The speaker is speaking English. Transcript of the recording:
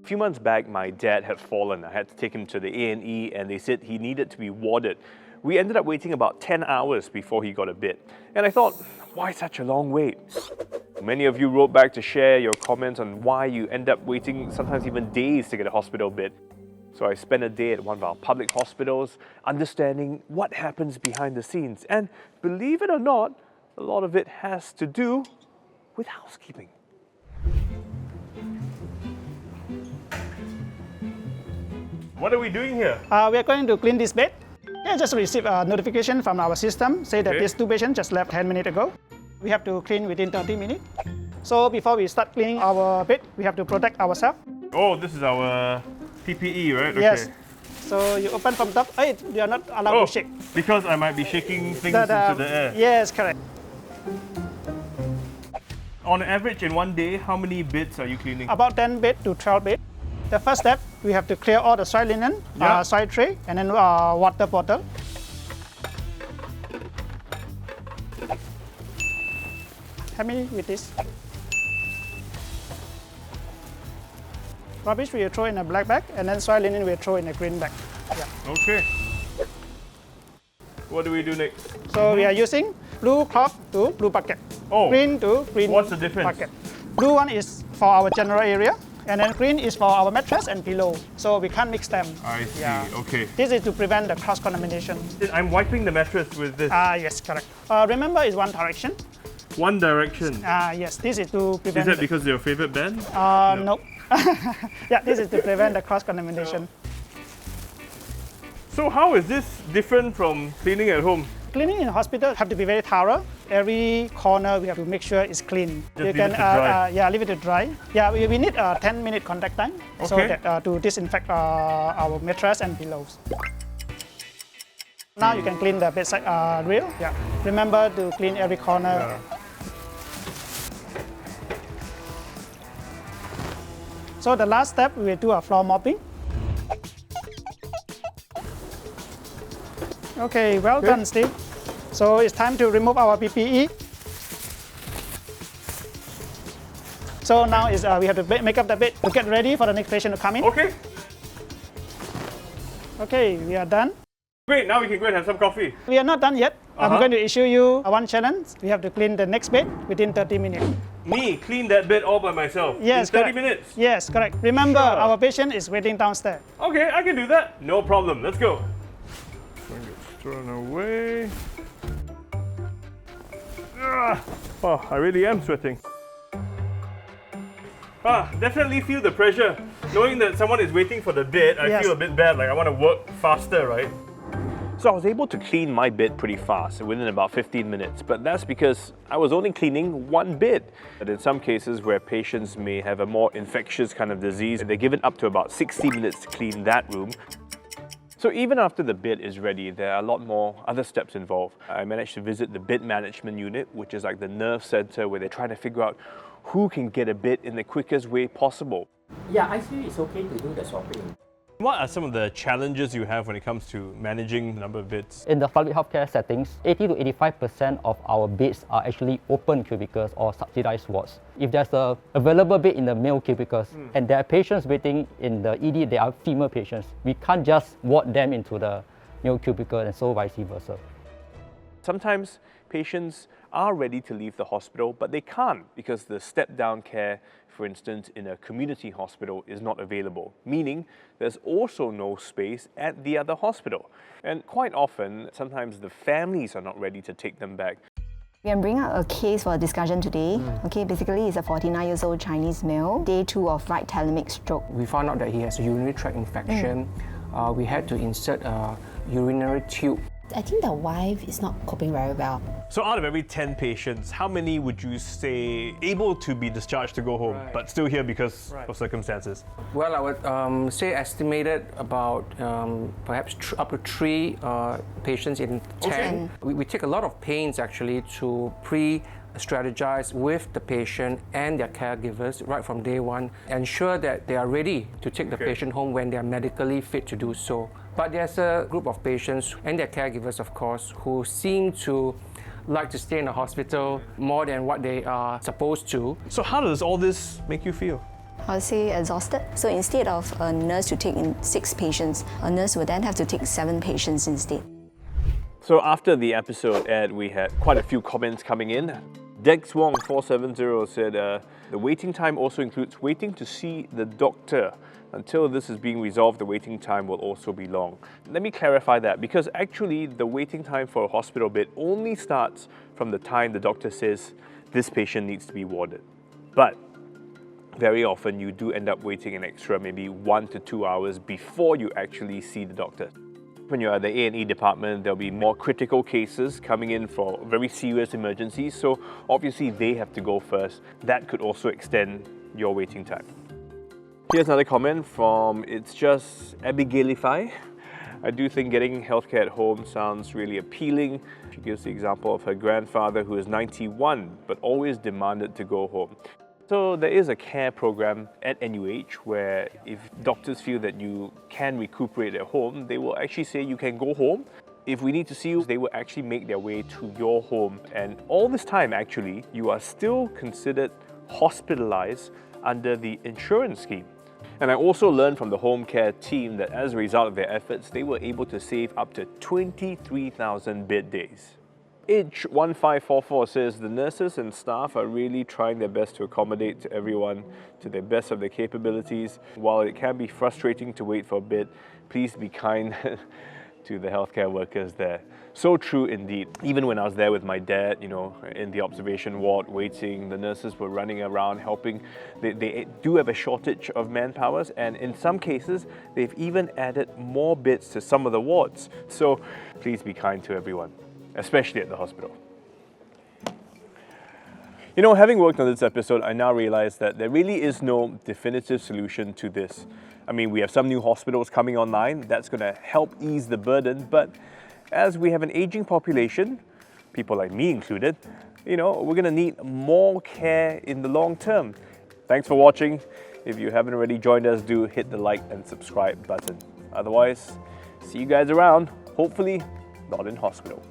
A few months back, my dad had fallen. I had to take him to the A&E and they said he needed to be warded. We ended up waiting about 10 hours before he got a bed. And I thought, why such a long wait? Many of you wrote back to share your comments on why you end up waiting sometimes even days to get a hospital bed. So I spent a day at one of our public hospitals understanding what happens behind the scenes. And believe it or not, a lot of it has to do with housekeeping. What are we doing here? We are going to clean this bed. Yeah, just received a notification from our system, say that these two patients just left 10 minutes ago. We have to clean within 30 minutes. So before we start cleaning our bed, we have to protect ourselves. Oh, this is our PPE, right? Okay. Yes. So you open from top. You are not allowed to shake. Because I might be shaking things into the air. Yes, correct. On average, in one day, how many beds are you cleaning? About 10 bed to 12 bed. The first step, we have to clear all the soil linen, soil tray, and then water bottle. Help me with this. Rubbish we will throw in a black bag, and then soil linen we will throw in a green bag. Yeah. Okay. What do we do next? So we are using blue cloth to blue bucket. Oh. Green to green What's the difference? bucket. Blue one is for our general area, and then green is for our mattress and pillow. So we can't mix them. I see, okay. This is to prevent the cross-contamination. I'm wiping the mattress with this. Yes, correct. Remember, it's one direction. One direction. Yes, this is to prevent. Is that because your favorite band? No. Yeah, this is to prevent the cross-contamination. So how is this different from cleaning at home? Cleaning in hospital have to be very thorough. Every corner we have to make sure it's clean. Just leave it to dry. Leave it to dry. Yeah, we need a 10-minute contact time so that to disinfect our mattress and pillows. Now you can clean the bedside rail. Yeah. Remember to clean every corner. Yeah. So the last step, we will do a floor mopping. Okay, well done, Steve. So it's time to remove our PPE. So now is we have to make up the bed to get ready for the next patient to come in. Okay. Okay, we are done. Great, now we can go and have some coffee. We are not done yet. I'm going to issue you one challenge. We have to clean the next bed within 30 minutes. Me, clean that bed all by myself? Yes, in 30 correct. minutes? Yes, correct. Remember, our patient is waiting downstairs. Okay, I can do that. No problem. Let's go. Going to get thrown away. Oh, I really am sweating. Definitely feel the pressure. Knowing that someone is waiting for the bed, I feel a bit bad, like I want to work faster, right? So I was able to clean my bed pretty fast, within about 15 minutes, but that's because I was only cleaning one bed. But in some cases where patients may have a more infectious kind of disease, they're given up to about 60 minutes to clean that room. So even after the bed is ready, there are a lot more other steps involved. I managed to visit the bed management unit, which is like the nerve center where they're trying to figure out who can get a bed in the quickest way possible. Yeah, I feel it's okay to do the swapping. What are some of the challenges you have when it comes to managing the number of beds? In the public healthcare settings, 80 to 85% of our beds are actually open cubicles or subsidized wards. If there's an available bed in the male cubicles and there are patients waiting in the ED, they are female patients, we can't just ward them into the male cubicle and so vice versa. Sometimes patients are ready to leave the hospital, but they can't because the step-down care, for instance, in a community hospital is not available, meaning there's also no space at the other hospital. And quite often, sometimes the families are not ready to take them back. We are bringing up a case for discussion today. Okay, basically he's a 49-year-old Chinese male, day 2 of right thalamic stroke. We found out that he has a urinary tract infection. We had to insert a urinary tube. I think the wife is not coping very well. So out of every 10 patients, how many would you say able to be discharged to go home, but still here because of circumstances? Well, I would say estimated about perhaps up to 3 patients in 10. We take a lot of pains actually to strategize with the patient and their caregivers right from day one, ensure that they are ready to take the patient home when they are medically fit to do so. But there's a group of patients and their caregivers, of course, who seem to like to stay in the hospital more than what they are supposed to. So how does all this make you feel? I would say exhausted. So instead of a nurse to take in 6 patients, a nurse would then have to take 7 patients instead. So after the episode aired, we had quite a few comments coming in. Dex Wong 470 said, the waiting time also includes waiting to see the doctor. Until this is being resolved, the waiting time will also be long. Let me clarify that, because actually the waiting time for a hospital bed only starts from the time the doctor says this patient needs to be warded. But very often you do end up waiting an extra maybe 1 to 2 hours before you actually see the doctor. When you're at the A&E department, there'll be more critical cases coming in for very serious emergencies, so obviously they have to go first. That could also extend your waiting time. Here's another comment from It's Just Abigailify. I do think getting healthcare at home sounds really appealing. She gives the example of her grandfather who is 91 but always demanded to go home. So there is a care program at NUH where if doctors feel that you can recuperate at home, they will actually say you can go home. If we need to see you, they will actually make their way to your home. And all this time actually, you are still considered hospitalized under the insurance scheme. And I also learned from the home care team that as a result of their efforts, they were able to save up to 23,000 bed days. H1544 says the nurses and staff are really trying their best to accommodate to everyone to the best of their capabilities. While it can be frustrating to wait for a bit, please be kind to the healthcare workers there. So true indeed. Even when I was there with my dad, in the observation ward waiting, the nurses were running around helping. They do have a shortage of manpowers, and in some cases, they've even added more beds to some of the wards. So please be kind to everyone, especially at the hospital. Having worked on this episode, I now realize that there really is no definitive solution to this. I mean, we have some new hospitals coming online, that's going to help ease the burden, but as we have an aging population, people like me included, we're going to need more care in the long term. Thanks for watching. If you haven't already joined us, do hit the like and subscribe button. Otherwise, see you guys around, hopefully not in hospital.